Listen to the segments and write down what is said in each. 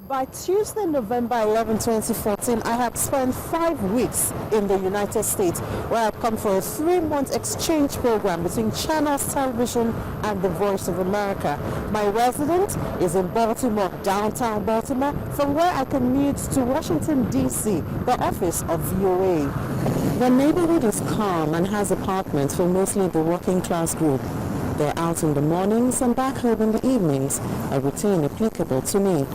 By Tuesday, November 11, 2014, I had spent 5 weeks in the United States, where I'd come for a 3-month exchange program between Channelstv and the Voice of America. My residence is in Baltimore, downtown Baltimore, from where I commute to Washington, D.C., the office of VOA. The neighborhood is calm and has apartments for mostly the working class group. They're out in the mornings and back home in the evenings, a routine applicable to me.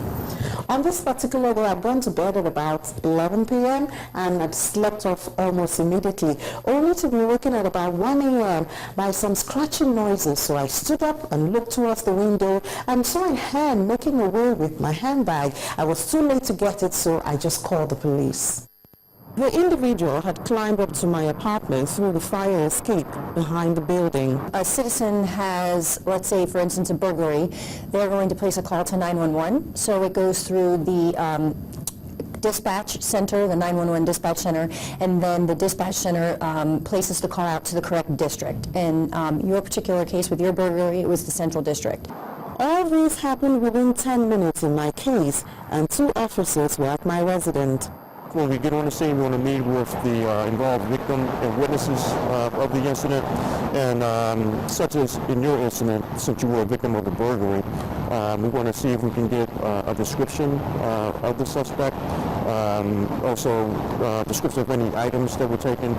On this particular day, I've gone to bed at about 11 p.m. and I'd slept off almost immediately, only to be woken at about 1 a.m. by some scratching noises. So I stood up and looked towards the window and saw a hand making away with my handbag. I was too late to get it, so I just called the police. The individual had climbed up to my apartment through the fire escape behind the building. A citizen has, let's say, for instance, a burglary. They're going to place a call to 911. So it goes through the dispatch center, the 911 dispatch center, and then the dispatch center places the call out to the correct district. In your particular case with your burglary, it was the central district. All this happened within 10 minutes in my case, and 2 officers were at my residence. When we get on the scene, we want to meet with the involved victim and witnesses of the incident, and such as in your incident, since you were a victim of the burglary, we want to see if we can get a description of the suspect, also a description of any items that were taken.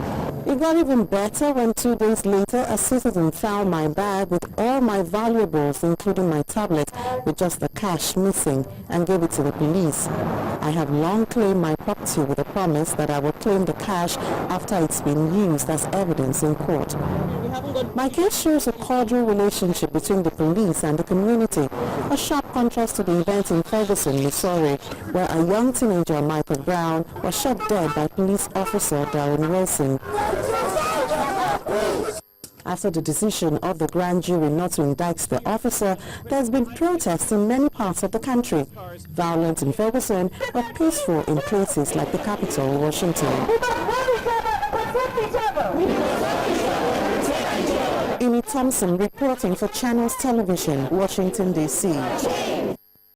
It got even better when 2 days later a citizen found my bag with all my valuables, including my tablet, with just the cash missing, and gave it to the police. I have long claimed my property with a promise that I will claim the cash after it's been used as evidence in court. My case shows a cordial relationship between the police and the community, a sharp contrast to the event in Ferguson, Missouri, where a young teenager, Michael Brown, was shot dead by police officer Darren Wilson. After the decision of the grand jury not to indict the officer, there's been protests in many parts of the country. Violence in Ferguson, but peaceful in places like the capital, Washington. Amy Thompson reporting for Channels Television, Washington, D.C.